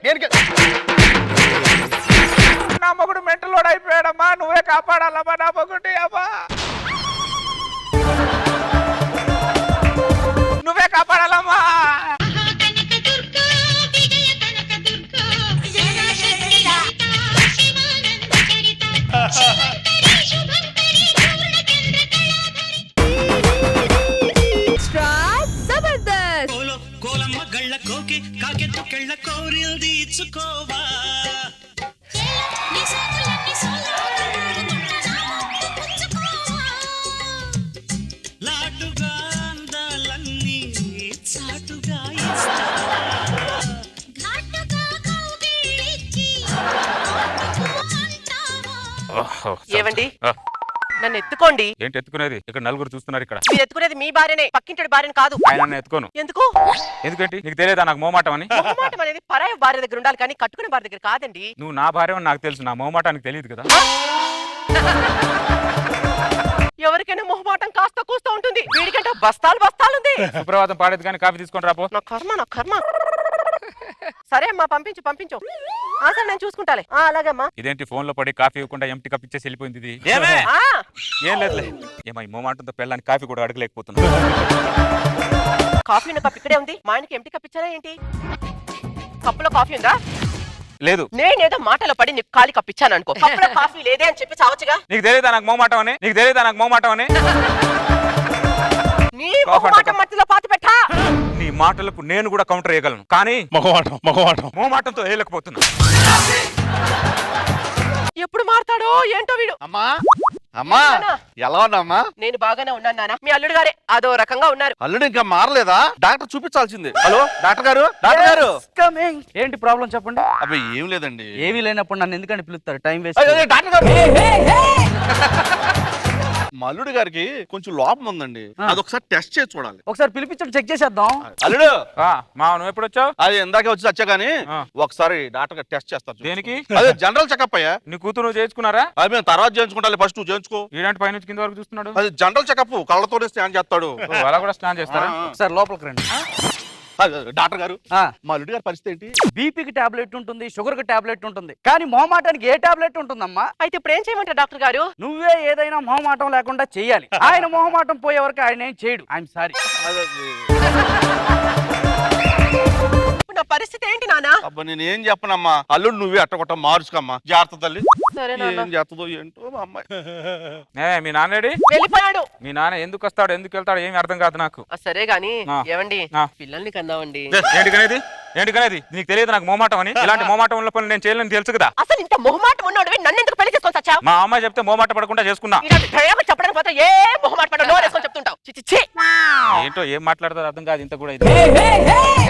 దేనికి? నా మొగుడు మెంటల్ లోడ్ అయిపోయాడమ్మా, నువ్వే కాపాడాలమ్మా నా మొగుడి. అమ్మా నువ్వే కాపాడాలమ్మా. కోలమ్మ గళ్ళ కోకి కాకెత్తు కెళ్ళ కోరిల్ది ఇచ్చుకోవా లాటుగా అందాలన్నీ చాటుగా ఏవండి నన్ను ఎత్తుకోండి. ఏంటి ఎత్తుకునేది? ఇక్కడ నలుగురు చూస్తున్నారు. ఇక్కడ మీరు ఎత్తుకునేది మీ భార్యనే, పక్కింటి భార్యను కాదు. ఆయన ఎత్తుకోను. ఎందుకు? ఎందుకంటే నీకు తెలియదా నాకు మోమాటం అని? మొహమాటం అనేది పరాయి భార్య దగ్గర ఉండాలి కానీ కట్టుకునే భార్య దగ్గర కాదండి. నువ్వు నా భార్య అని నాకు తెలుసు, నా మోమాటానికి తెలియదు కదా. ఎవరికైనా మొహమాటం కాస్త కూస్తా ఉంటుంది, వీడికంటే బస్తాలు బస్తాలు ఉంది. సుప్రభాతం పాడేది కానీ కాఫీ తీసుకొని రాపో. నా కర్మ నా కర్మ. సరే అమ్మా పంపించు పంపించు. సరే నేను చూసుకుంటాలే. అలాగే అమ్మా. ఇదేంటి ఫోన్ లో పడి కాఫీ ఇవ్వకుండా ఎంటీ కప్ ఇచ్చేసి వెళ్ళిపోయింది ఇది? ఏం లేదులే. ఏమై మోమాటంతో పెళ్ళానికి కాఫీ కూడా అడగలేకపోతున్నా. కాఫీ ఉన్న కప్ ఇక్కడే ఉంది, మా ఆయనకి ఎంటీ కప్ ఇచ్చారా ఏంటి? కప్పులో కాఫీ ఉందా? లేదు. నేనేదో మాటలో పడి నీకు ఖాళీ కప్ ఇచ్చాను అనుకో, కప్పులో కాఫీ లేదే అని చెప్పి చావచ్చుగా. నీకు తెలియదా నాకు మోమాటం అని? నీకు తెలియదా నాకు మోమాటం అని? నీ మొహమాటం మట్టిలో పాతి పెట్టా. నీ మాటలకు నేను కూడా కౌంటర్ వేయగలను, కానీ మోమాటంతో వేయలేకపోతున్నా. ఎప్పుడు మారతాడో ఏంటో వీడు. అమ్మా అమ్మా ఎలా ఉన్నామ్మా? నేను బాగానే ఉన్నాను నాన్న. మీ అల్లుడు గారే అదో రకంగా ఉన్నారు. అల్లుడు ఇంకా మారలేదా? డాక్టర్ చూపించాల్సింది. హలో డాక్టర్ గారు, డాక్టర్ గారు. ఏంటి ప్రాబ్లం చెప్పండి. అబ్బాయి ఏం లేదండి. ఏమీ లేనప్పుడు నన్ను ఎందుకంటే పిలుస్తారు? Time waste. అయ్యో, డాక్టర్ గారు. మా అల్లుడు గారికి కొంచెం లోపం ఉందండి, అదొకసారి టెస్ట్ చేసి చూడాలి. ఒకసారి పిలిపించండి, చెక్ చేసేద్దాం. అల్లుడు మా నువ్వు ఎప్పుడు వచ్చావు? అది ఇందాకే వచ్చి వచ్చా గానీ ఒకసారి డాక్టర్ గారు టెస్ట్ చేస్తారు. దేనికి? అదే జనరల్ చెకప్ అయ్యా. నీ కూతురు నువ్వు చేయించుకున్నారా? అది మేము తర్వాత చేయించుకుంటా, ఫస్ట్ నువ్వు చేయించుకో. ఇలాంటి పైనుంచి కింద వరకు చూస్తున్నాడు. అది జనరల్ చెకప్, కళ్ళతోనే స్నాన్ చేస్తాడు. అలా కూడా స్నానం చేస్తారా? ఒకసారి లోపలికి రండి. డాక్టర్ గారు మా అల్లుడు గారి పరిస్థితి ఏంటి? బీపీకి టాబ్లెట్ ఉంటుంది, షుగర్ కి టాబ్లెట్ ఉంటుంది, కానీ మొహమాటానికి ఏ టాబ్లెట్ ఉంటుందమ్మా? అయితే ఇప్పుడు ఏం చేయమంటారు డాక్టర్ గారు? నువ్వే ఏదైనా మొహమాటం లేకుండా చెయ్యాలి. ఆయన మొహమాటం పోయే వరకు ఆయన ఏం చేయడు. I'm sorry. నా పరిస్థితి ఏంటి నానా? అబ్బా నేను ఏం చెప్పనమ్మా, అల్లుడు నువ్వే అట్టకొట్ట మార్చుకమ్మా. జాగ్రత్త తల్లి. సరే నాన్న. ఏం చేస్తుందో ఏంటో మా అమ్మాయి. మీ నాన్నడి వెళ్ళిపోయాడు. మీ నాన్న ఎందుకు వస్తాడు ఎందుకు వెళ్తాడు ఏమి అర్థం కాదు నాకు. సరే గాని ఆ. ఏమండి ఆ. పిల్లల్ని కందామండి. ఏంటి కనేది? నీకు తెలియదు నాకు మోమాటం అని? ఇలాంటి మోమాటం ఉన్న పనులు నేను చేయలేని తెలుసు కదా. అసలు ఇంత మొహమాటం ఉన్నాడు నన్ను ఎందుకు పెళ్లి చేసుకొని వచ్చావు? మా అమ్మాయి చెప్తే మోమాట పడకుండా చేసుకున్నా. ఇలాంటి ప్రయోగం చెప్పడానికి పోతే ఏ మొహమాట పడ నోరేసుకొని చెప్తుంటావు. చి చి చి. ఏంటో ఏం మాట్లాడతారు అర్థం కాదు ఇంత కూడా ఇది.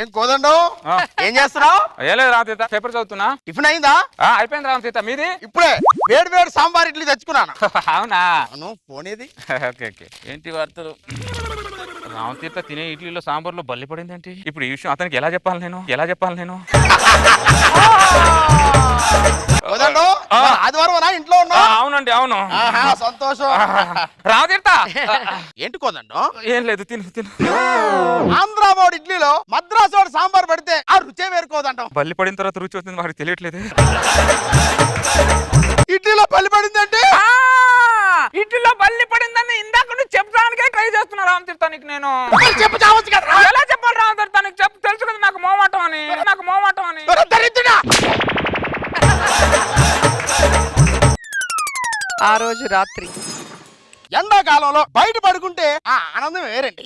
ఏం కోదండు ఆ. ఏం చేస్తున్నావు? ఏ లేదు రామ్ తీర్థ, పేపర్ చదువుతున్నా. టిఫిన్ అయిందా? అయిపోయింది రామ్ తీర్థ, మీది? ఇప్పుడే వేడి వేడి సాంబార్ ఇడ్లీ తెచ్చుకున్నాను. అవునా? అవును, ఫోన్ ఏది? Okay okay. ఏంటి వార్తలు? రామ్ తీర్థ తినే ఇడ్లీలో సాంబార్లో బల్లి పడింది ఏంటి? ఇప్పుడు ఈ విషయం అతనికి ఎలా చెప్పాలి నేను? కోదండు ఆదివారం నా ఇంట్లో ఉన్నా? అవునండి, అవును. సంతోషం. రామ్ తీర్థ ఏంటి కోదండు? ఏం లేదు, తిను. ఆంధ్రా వాడు ఇడ్లీలో మద్రాసు వాడు సాంబార్ పడితే ఆ రుచే వేరుకోదంటాం. బల్లి పడిన తర్వాత రుచి వస్తుంది వాడికి తెలియట్లేదు. ఇడ్లీలో పల్లి పడిందంటే ఇడ్లీలో బల్లి పడిందని ఇందాక నుంచి చెప్పడానికే ట్రై చేస్తున్నా రామ్ తీర్థ నీకు నేను. చెప్పు చావచ్చు కదా. ఎలా చెప్పాలి రామ్ తీర్థ నీకు? తెలుసు కదా నాకు మోమాటం అని. దరిద్రుడా! ఆ రోజు రాత్రి ఎండాకాలంలో బయట పడుకుంటే ఆ ఆనందం వేరండి.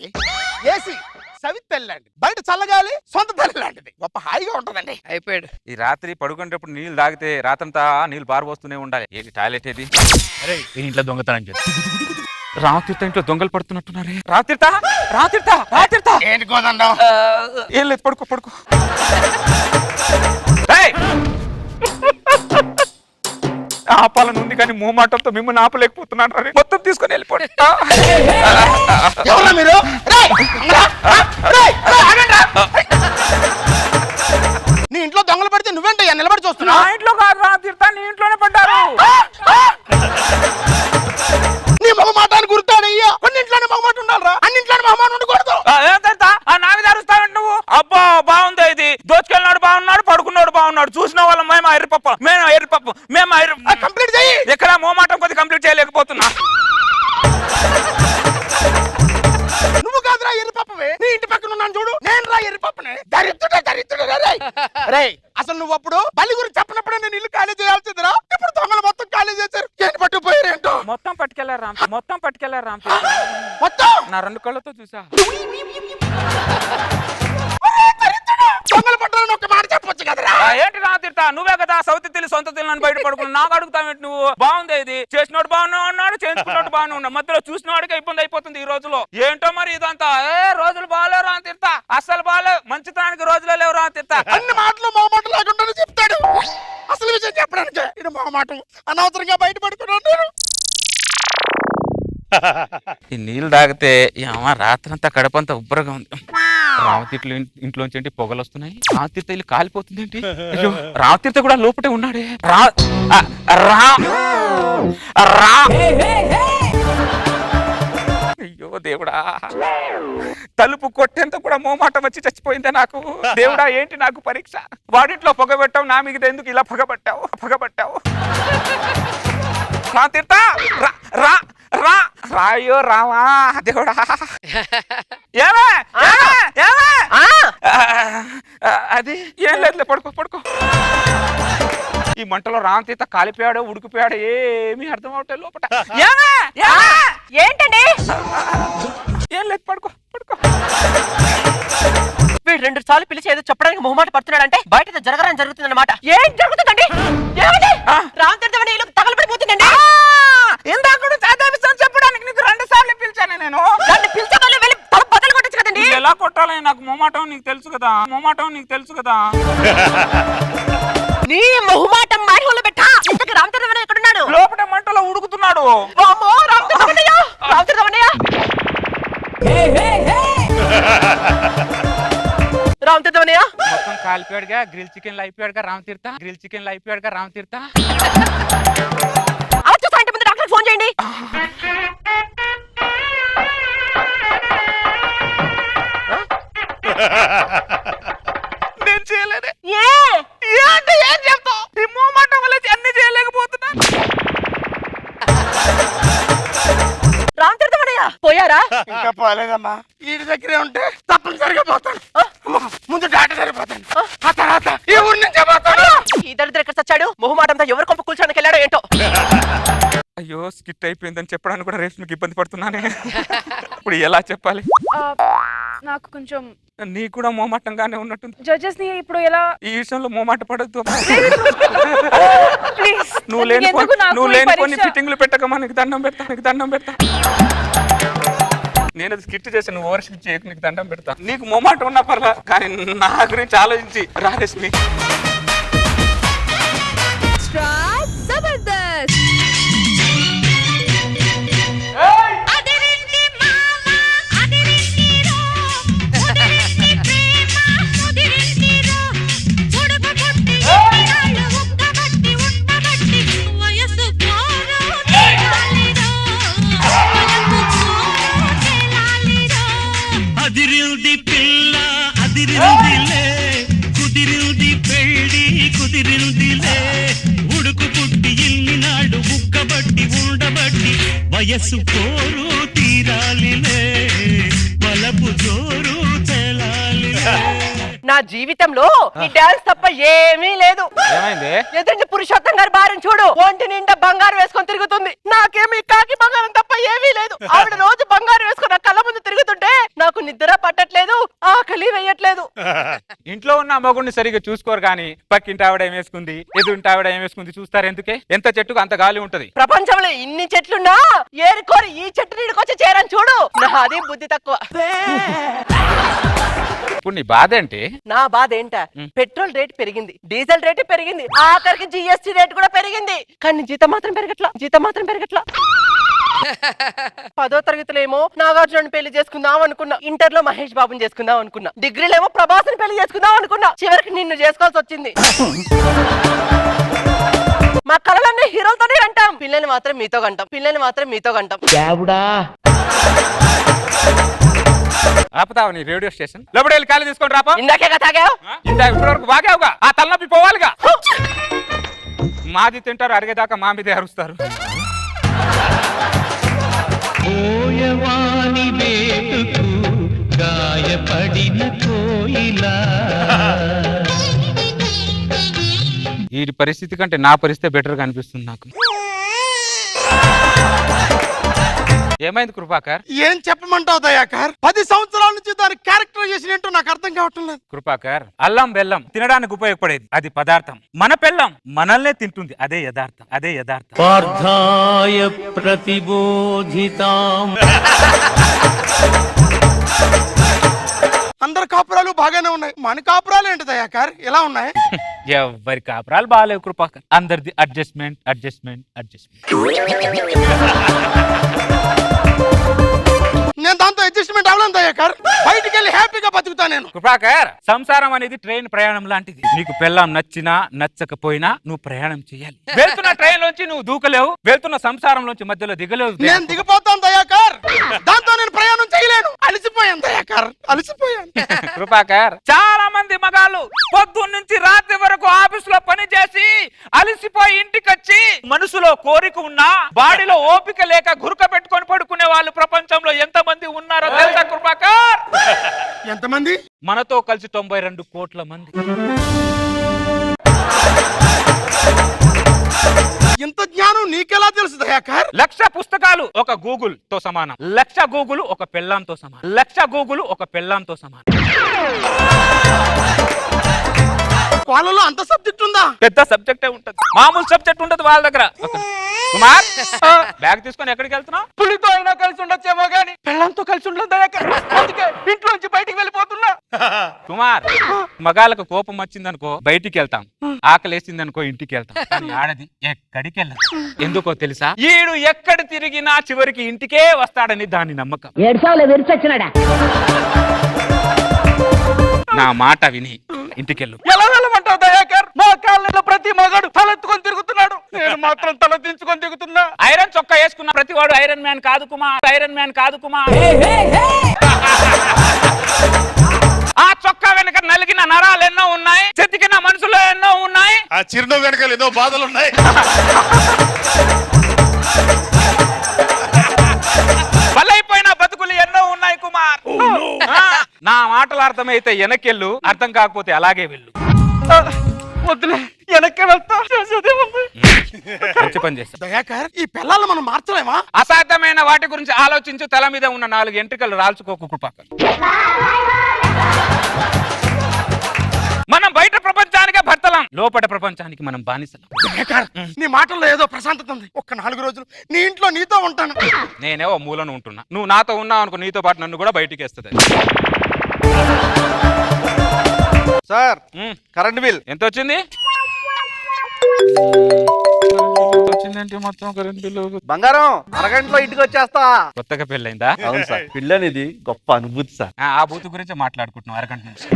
ఏసీ సవితల్లాంటి, బయట చల్లగాలి సొంత తల్లి లాంటిది. గొప్ప హాయిగా ఉంటదండి. అయిపోయాడు. ఈ రాత్రి పడుకునేటప్పుడు నీళ్ళు తాగితే రాత్రంతా నీళ్ళు పారిపోస్తూనే ఉండాలి. ఏంటి టాయిలెట్ ఏది? అరే ఈ ఇంట్లో దొంగతనం చేస్తా. రామతీర్థ ఇంట్లో దొంగలు పడుతున్నట్టున్నారే. రామతీర్థ ఏంటి కోదండం? ఏం లేదు, పడుకో. ఏయ్! ఆపాలని ఉంది కానీ మోమాటంతో మిమ్మల్ని ఆపలేకపోతున్నాను రా. మొత్తం తీసుకొని వెళ్ళిపోండి. ఎవరా మీరు? నీ ఇంట్లో దొంగలు పడితే నువ్వేంటయ్యా నిలబడి చూస్తున్నా? నా ఇంట్లో కాదు రామతీర్థ, నీ ఇంట్లోనే పడ్డారు. నీ మొహమాటాన్ని గుర్తాడయ్యా. కొన్నింట్లోనే మొహమాట ఉండాలరా, అన్నింట్లోనే మొహమాట ఉండకూడదు. నా మీద అరుస్తావంటే నువ్వు? అబ్బా బాగుంది ఇది. దోచుకెళ్ళినాడు బాగున్నాడు, పడుకున్నాడు బాగున్నాడు. చూసిన వాళ్ళం మేము ఎర్రిపప్పు. కంప్లీట్ చెయ్యి. ఎక్కడ మోమాటం కొద్ది కంప్లీట్ చేయలేకపోతున్నా. నువ్వు కాదురా ఎర్రిపప్పవే, నీ ఇంటి పక్కన ఉన్నాను చూడు, నేను రా ఎర్రిపప్పనే. దరిద్రుడు రేయ్. అసలు నువ్వు అప్పుడు బలి గురించి చెప్పినప్పుడే నేను ఇల్లు ఖాళీ చేయాల్సిందిరా. ఇప్పుడు దొంగలు మొత్తం ఖాళీ చేశారు. ఏంటి పట్టుకుపోయారు ఏంటో. మొత్తం పట్టుకెళ్లారు రామ్. మొత్తం నా 2 కళ్ళతో చూసా. దొంగలు పట్టాలని ఒక మాట చెప్పొచ్చు కదరా. ఏంటి నా తిడతా? నువ్వే కదా సౌతి తిల్లి సొంత తిల్లని బయట పడుకున్నావు. నాకు అడుగుతావేంటి నువ్వు? బాగుంది ఇది. చేసినోడు బాగానే ఉన్నాడు, చేయించుకున్నట్టు బాగానే ఉన్నాడు. మధ్యలో చూసిన వాడికి ఇబ్బంది అయిపోతుంది ఈ రోజులో. ఏంటో మరి ఇదంతా. రోజులు బాగాలేవు రా తీర్థ, అస్సలు బాగాలేవు. మంచితనానికి రోజులే లేవు రా తీర్థ. అన్ని మాటలు మొహమాట లేకుండా చెప్తాడు. అసలు విషయం చెప్పడానికి ఇది మొహమాటం. అనవసరంగా బయట పడుకున్నాను నేను. ఈ నీళ్ళు తాగితే రాత్రంతా కడపంతా ఉబ్బరగా ఉంది. రామతీర్థ ఇంట్లోంచి ఏంటి పొగలు వస్తున్నాయి? రామతీర్థ ఇల్లు కాలిపోతుంది ఏంటి? అయ్యో, రామతీర్థ కూడా లోపటే ఉన్నాడే. అయ్యో దేవుడా, తలుపు కొట్టేంత కూడా మోమాటం వచ్చి చచ్చిపోయిందే నాకు. దేవుడా ఏంటి నాకు పరీక్ష? వాడింట్లో పొగబెట్టావు, నా మీద ఎందుకు ఇలా పొగబట్టావు? రామతీర్థ రాయో రామా దేవుడా. అది ఏం లేదులే, పడుకో. ఈ మంటలో రామతీర్థ కాలిపోయాడో ఉడికిపోయాడో ఏమీ అర్థం అవట్లేదు లోపల. ఏంటండి? ఏం లేదు, పడుకో. వీడు 2 సార్లు పిలిచి ఏదో చెప్పడానికి మొహమాట పడుతున్నాడంటే బయట జరగరాని జరుగుతుందన్నమాట. ఏం జరుగుతుందండి? ఏమండి? రామతీర్థం ఇల్లు తగలబడిపోతుందండి. ఇందాక చెప్పడానికి నీకు 2 సార్లు పిలిచాను నేను. నన్ను పిలిచే వాళ్ళు వెళ్ళి తల బద్దలు కొట్టచ్చు కదండి. ఎలా కొట్టాలి? నాకు మొహమాటం నీకు తెలుసు కదా. నీ మొహమాటం మారిహోల్లో పెట్టా. ఇంతకు రామతీర్థం ఎక్కడున్నాడు? లోపల మంటలో ఉడుకుతున్నాడు. వామ్మో, రామతీర్థమన్నయ్య. మొత్తం కాలిపోయాడుగా. గ్రిల్ చికెన్ అయిపోయాడుగా రామతీర్థ. అలా చూసా ఇంటి ముందు డాక్టర్ ఫోన్ చేయండి. నేను చేయలేదే. ఏం చెప్తావు? ఈ మోమాటం వల్ల అన్ని చేయలేకపోతున్నా. రామతీర్థమన్నయ్య పోయారా? ఇంకా పోలేదమ్మా. వీడి దగ్గరే ఉంటే తప్పనిసరిగా పోతాను. ముందు డాక్టర్ దగ్గర పోతాను, ఆ తర్వాత ఈ ఊరి నుంచే పోతాను. ఈ దరిద్ర ఎక్కడ చచ్చాడు? మొహమాటంతో ఎవరు కొంప కూల్చోడానికి వెళ్ళాడో ఏంటో. అయ్యో, స్కిట్ అయిపోయిందని చెప్పడానికి కూడా రేపు ఇబ్బంది పడుతున్నానే. ఇప్పుడు ఎలా చెప్పాలి? నాకు కొంచెం నీకు కూడా మోమాటంగానే ఉన్నట్టుంది. జడ్జెస్ ని ఇప్పుడు ఎలా ఈ విషయంలో మోమాట పడద్దు. ప్లీజ్ నువ్వు లేని కొన్ని ఫిట్టింగ్లు పెట్టక మనకి దండం పెడతా. నేను స్కిట్ చేసి నువ్వు ఓవర్ స్కిట్ చేయకు, నీకు దండం పెడతా. నీకు మొమాట ఉన్నా పర్లా, కానీ నా గురించి ఆలోచించి రారేస్మి. అదిరింది పిల్ల అదిరిందిలే, కుదిరింది పెళ్ళి కుదిరిందిలే, ఉడుకు పుట్టి ఇల్లి నాడు బుక్కబట్టి ఉండబట్టి వయస్సు పోరు తీరాలిలే, బలపు జోరు తెలాలిలే. నా జీవితంలో ఈ డాన్స్ తప్ప ఏమీ లేదు. ఏమైంది? ఎదుటి పురుషోత్తం గారి భార్యను చూడు, ఒంటి నిండా బంగారు వేసుకొని తిరుగుతుంది. నాకేమి కాకి బంగారం తప్ప ఏమీ లేదు. ఆవిడ రోజు బంగారు వేసుకొని నా కళ్ళ ముందు తిరుగుతుంటే నాకు నిద్ర పట్టట్లేదు, ఆకలి వేయట్లేదు. ఇంట్లో ఉన్న మగుడిని సరిగ్గా చూసుకోరు కానీ పక్కింటి ఆవిడ ఏం వేసుకుంది, ఎదురింటి ఆవిడ ఏం వేసుకుంది చూస్తారు ఎందుకే? ఎంత చెట్టుకు అంత గాలి ఉంటది. ప్రపంచంలో ఇన్ని చెట్లున్నా ఏరుకోరి ఈ చెట్టు నీడికొచ్చి చేరని చూడు. నాది బుద్ధి తక్కువ. ఇప్పుడు నీ బాధ ఏంటి? నా బాధ ఏంట, పెట్రోల్ రేట్ పెరిగింది, డీజిల్ రేట్ పెరిగింది, ఆఖరికి జిఎస్టీ రేట్ కూడా పెరిగింది. కానీ జీతం మాత్రం పెరగట్లా. 10వ తరగతిలో ఏమో నాగార్జున పెళ్లి చేసుకుందాం అనుకున్నా, ఇంటర్ లో మహేష్ బాబుని చేసుకుందాం అనుకున్నా, డిగ్రీలో ఏమో ప్రభాస్ని పెళ్లి చేసుకుందాం అనుకున్నా, చివరికి నిన్ను చేసుకోవాల్సి వచ్చింది. మా కళలన్నీ హీరోలతోనే అంటాం, పిల్లల్ని మాత్రం మీతో కంటాం. ఆపుతావు నీ రేడియో స్టేషన్ లోపల వెళ్ళి ఖాళీ తీసుకొని రాపా. ఇందాకే తాగావు, ఇప్పటి వరకు బాగావుగా, ఆ తలనొప్పి పోవాలిగా. మాది తింటారు, అరిగేదాకా మా మీదే అరుస్తారు. ఓయవాని వేటుకు గాయపడిన కోయిలా. ఈ పరిస్థితి కంటే నా పరిస్థితి బెటర్ గా అనిపిస్తుంది నాకు. ఏమైంది కృపాకర్? ఏం చెప్పమంటావు దయాకర్? 10 సంవత్సరాల నుంచి దాని క్యారెక్టర్ చేసినట్టు నాకు అర్థం కావటం లేదు. కృపాకర్, అల్లం బెల్లం తినడానికి ఉపయోగపడేది, అది పదార్థం. మన పెళ్ళం మనల్నే తింటుంది, అదే యథార్థం. పార్థాయ ప్రతిబోధితాం. అందరు కాపురాలు బాగానే ఉన్నాయి, మన కాపురాలు ఏంటి దయాకర్ ఎలా ఉన్నాయి? ఎవరి కాపురాలు బాగాలేవు కృపాకర్, అందరిది అడ్జస్ట్మెంట్. నేను దాంతో అడ్జస్ట్మెంట్ అవ్వలేను దయాకర్. బయటికి వెళ్ళి హ్యాపీగా బతుకుతా నేను. కృపాకర్, సంసారం అనేది ట్రైన్ ప్రయాణం లాంటిది. నీకు పెళ్ళాం నచ్చినా నచ్చకపోయినా నువ్వు ప్రయాణం చేయాలి. వెళ్తున్న ట్రైన్ లోంచి నువ్వు దూకలేవు, వెళ్తున్న సంసారంలోంచి మధ్యలో దిగలేవు. నేను దిగిపోతాను దయాకర్, దాంతో నేను ప్రయాణం చేయలేను. అలసిపోయాను దయాకర్, అలసిపోయాను. కృపాకర్, చాలా మంది మగాళ్ళు పొద్దున్న నుంచి రాత్రి వరకు ఆఫీస్ లో పని చేసి అలసిపోయి ఇంటికి వచ్చి మనసులో కోరిక ఉన్నా బాడీలో ఓపిక లేక గురక పెట్టుకొని పడుకునే వాళ్ళు ప్రపంచంలో ఎంత మంది ఉన్నారో తెలుసా కృపాకర్? ఎంతమంది? మనతో కలిసి 92 కోట్ల మంది. ఇంత జ్ఞానం నీకెలా తెలుసు దయాకర్? 1,00,000 పుస్తకాలు ఒక గూగుల్ తో సమానం, 1,00,000 గూగుల్ ఒక పెళ్ళాంతో సమానం, 1,00,000 గూగుల్ ఒక పెళ్ళాంతో సమానం. వాళ్ళలో అంత సబ్జెక్ట్ ఉందా? పెద్ద సబ్జెక్టే ఉంటది, మామూలు సబ్జెక్ట్ ఉంటది వాళ్ళ దగ్గర. కుమార్, బ్యాగ్ తీసుకొని ఎక్కడికి వెళ్తున్నావు? పులితో అయినా కలిసి ఉండొచ్చేమో గానీ పెళ్ళంతో కలిసి ఉండదు దయాకర్. అందుకే ఇంట్లోంచి బయటికి వెళ్ళిపోతున్నా. కుమార్, మగాళ్ళకు కోపం వచ్చిందనుకో బయటికి వెళ్తాం, ఆకలేసిందనుకో ఇంటికి వెళ్తాం, కానీ ఆడది ఎక్కడికి వెళ్ళదు. ఎందుకో తెలుసా? ఈడు ఎక్కడ తిరిగినా చివరికి ఇంటికే వస్తాడని దాని నమ్మకం. నా మాట విని ఇంటికెళ్ళు. ఎలా వెళ్ళమంటావు దయాకర్? మా కాలనీలో ప్రతి మగాడు తలెత్తుకొని తిరుగుతున్నాడు, నేను మాత్రం తల దించుకొని తిరుగుతున్నా. ఐరన్ చొక్కా వేసుకున్న ప్రతి వాడు ఐరన్ మ్యాన్ కాదు కుమార్. ఆ చొక్కా వెనక నలిగిన నరాలు ఎన్నో ఉన్నాయి, చెతికిన మనసులో ఎన్నో ఉన్నాయి, ఆ చిరునవ్వు వెనకాల ఎన్నో బాధలు ఉన్నాయి. బలైపోయిన బతుకులు ఎన్నో ఉన్నాయి కుమార్. నా మాటలు అర్థమైతే వెనకెళ్ళు, అర్థం కాకపోతే అలాగే వెళ్ళు. వద్దులే, వెనక్కి వెళ్తా. మంచి పని చేస్తా. దయాకర్, ఈ పిల్లలు మనం మార్చలేమా? అసాధ్యమైన వాటి గురించి ఆలోచించు, తల మీద ఉన్న 4 ఎంట్రికలు రాల్చుకోకు కృపాకర్. మనం బయట ప్రపంచానికే భర్తలు కాలం లోపట ప్రపంచానికి మనం బానిసలం. దయాకర్, నీ మాటల్లో ఏదో ప్రశాంతత ఉంది. ఒక్క 4 రోజులు నీ ఇంట్లో నీతో ఉంటాను. నేనే ఓ మూలను ఉంటున్నా, నువ్వు నాతో ఉన్నావు అనుకో, నీతో పాటు నన్ను కూడా బయటికి వేస్తుంది. సార్ కరెంట్ బిల్ ఎంత వచ్చింది? వచ్చిందంటే మొత్తం కరెంట్ బిల్లు. బంగారం అరగంటలో ఇంటికి వచ్చేస్తా. కొత్తగా పెళ్ళైందా? అవును సార్, పిల్లనిది గొప్ప అనుభూతి సార్. ఆ బూతు గురించి మాట్లాడుకుంటున్నాం అరగంట నుంచి.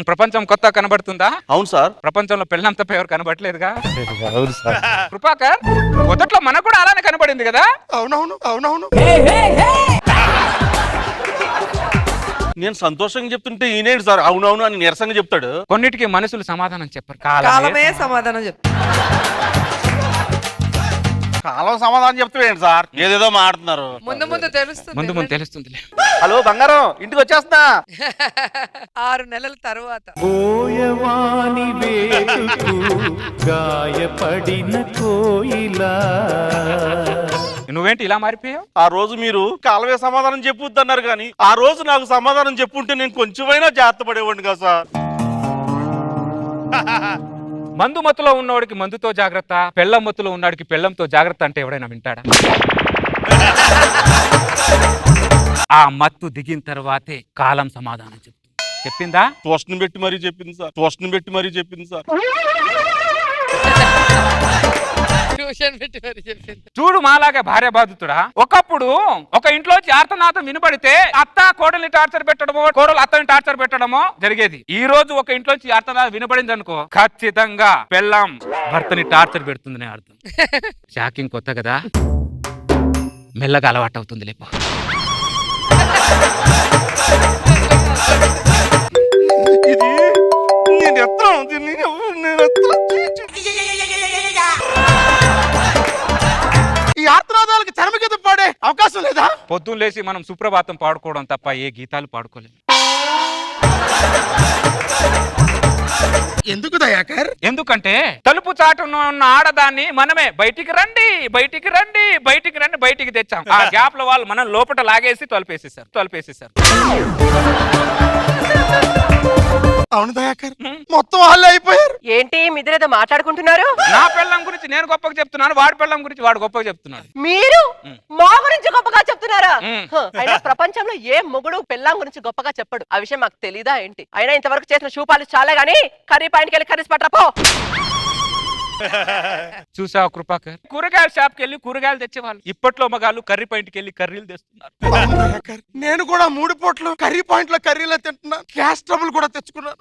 ప్రపంచం కొత్త కనబడుతుందా? అవును సార్. ప్రపంచంలో పెళ్ళం తప్ప ఎవరు కనబడలేదుగా. అవును సార్. కృపాకర్, మొదట్లో మనకు కూడా అలానే కనబడింది కదా. అవునవును అవునవును. నేను సంతోషంగా చెప్తుంటే ఈయనేంటి సార్ అవునవును అని నీరసంగా చెప్తాడు. కొన్నిటికి మనుషులు సమాధానం చెప్పరు, కాలమే సమాధానం చెప్తా. కాలం సమాధానం చెప్తాడు సార్, ఏదేదో మాట్లాడుతున్నారు. ముందు ముందు తెలుస్తుంది. ముందు ముందు తెలుస్తుంది. హలో బంగారం, ఇంటికి వచ్చేస్తా. 6 నెలల తర్వాత పోయవాని వేటుకు గాయపడిన కోయిలా. నువ్వేంటి ఇలా మారిపోయావు? ఆ రోజు మీరు కాలమే సమాధానం చెప్పుద్ది అన్నారు కానీ ఆ రోజు నాకు సమాధానం చెప్పుంటే నేను కొంచెమైనా జాగ్రత్త పడేవాడిని కదా సార్. మందు మత్తులో ఉన్నవాడికి మందుతో జాగ్రత్త, పెళ్ళం మత్తులో ఉన్నవాడికి పెళ్ళంతో జాగ్రత్త అంటే ఎవడైనా వింటాడా? ఆ మత్తు దిగిన తర్వాతే కాలం సమాధానం చెప్పిందా? ట్వస్ట్ని పెట్టి మరీ చెప్పింది సార్, ట్వస్ట్ని పెట్టి మరీ చెప్పింది సార్. ట్యూషన్ పెట్టి మరి చెప్పింది. చూడు మాలాగే భార్య బాధితుడా. ఒకప్పుడు ఒక ఇంట్లోంచి ఆర్తనాదం వినపడితే అత్త కోడల్ని టార్చర్ పెట్టడమో, కోడలు అత్తని టార్చర్ పెట్టడమో జరిగేది. ఈ రోజు ఒక ఇంట్లోంచి ఆర్తనాదం వినపడింది అనుకో, ఖచ్చితంగా పెళ్ళాం భర్తని టార్చర్ పెడుతుందనే అర్థం. షాకింగ్ కొత్త కదా, మెల్లగా అలవాటు అవుతుంది లేపో. ఇది నేను ఎత్తాను, నేను ఎత్తాను. ఈ ఆర్తనాదాలకు చర్మగీత పాడే అవకాశం లేదా? పొద్దున్న లేసి మనం సుప్రభాతం పాడుకోవడం తప్ప ఏ గీతాలు పాడుకోలేము. ఎందుకు దయాకర్? ఎందుకంటే తలుపు చాటున ఉన్న ఆడదాన్ని మనమే బయటికి రండి బయటికి రండి బయటికి రండి బయటికి తెచ్చాం. ఆ గ్యాప్ లో వాళ్ళు మనం లోపల లాగేసి తలుపేసేసారు. అవును దయాకర్, మొత్తం వాళ్ళే అయిపోయారు. ఏంటి మిదిరేదో మాట్లాడుకుంటున్నారు? నా పెళ్ళం గురించి నేను గొప్పగా చెప్తున్నాను, వాడి పెళ్ళం గురించి వాడు గొప్పగా చెప్తున్నాడు. మీరు మా గురించి గొప్పగా చెప్తున్నారా? మ్. అయినా ప్రపంచంలో ఏ మొగుడు పెళ్ళాం గురించి గొప్పగా చెప్పడు. ఆ విషయం మాకు తెలీదా ఏంటి? అయినా ఇంతవరకు చేసిన షూపాలు చాలా గానీ కర్రీ పాయింట్కి వెళ్ళి కర్రీస్ పట్టరా పో. చూసావు కృపాకర్, కూరగాయల షాప్కి వెళ్ళి కూరగాయలు తెచ్చేవాళ్ళు. ఇప్పట్లో మగాళ్ళు కర్రీ పాయింట్కి వెళ్ళి కర్రీలు తెస్తున్నారు. అవును దయాకర్, నేను కూడా 3 పూటలు కర్రీ పాయింట్ లో కర్రీలో తింటున్నా. గ్యాస్ ట్రబుల్ కూడా తెచ్చుకున్నాను.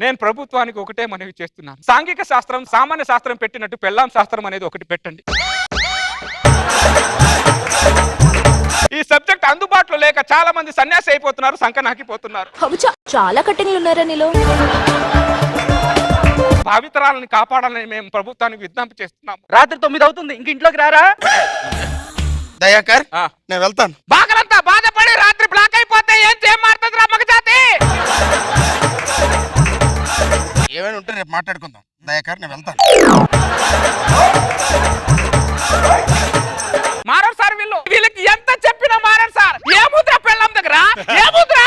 నేను ప్రభుత్వానికి ఒకటే మనవి చేస్తున్నాను, సాంఘిక శాస్త్రం సామాన్య శాస్త్రం పెట్టినట్టు పెళ్ళాం శాస్త్రం అనేది ఒకటి పెట్టండి. ఈ సబ్జెక్ట్ అందుబాటులో లేక చాలా మంది సన్యాసి అయిపోతున్నారు, సంకనాకిపోతున్నారు. చాలా కట్టింగ్లు ఉన్నారా నీలో? భావితరాలని కాపాడాలని మేము ప్రభుత్వానికి విజ్ఞప్తి చేస్తున్నాం. రాత్రి 9 అవుతుంది, ఇంక ఇంట్లోకి రారా? దయాకర్, నేను వెళ్తాను. బాగలంతా బాధపడి రాత్రి బ్లాక్ అయిపోతే ఏం మారుతుంది రా మగజాతి. ఏమైనా ఉంటే రేపు మాట్లాడుకుందాం. దయాకర్, నేను వెళ్తాను. మారరు సార్ వీళ్ళకి ఎంత చెప్పినా మారరు సార్. ఏముద్రా పెళ్ళం దగ్గర ఏముద్రా?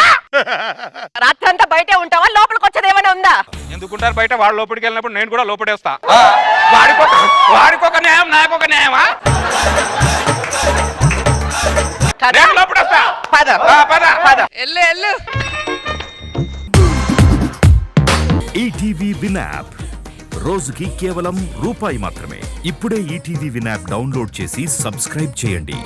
రాత్రంతా బయటే ఉంటావా? లోపలికి వచ్చేది ఏమైనా ఉందా? ఎందుకుంటారు బయట? వాళ్ళు లోపలికి వెళ్ళినప్పుడు నేను కూడా లోపడేస్తా. వాడికొక న్యాయం నాకొక న్యాయమా? నేను లోపడేస్తా. పద. ఎల్లు. ఈటీవీ విన్ యాప్ రోజుకి కేవలం ₹1 మాత్రమే. ఇప్పుడే ఈటీవీ విన్ యాప్ డౌన్లోడ్ చేసి సబ్స్క్రైబ్ చేయండి.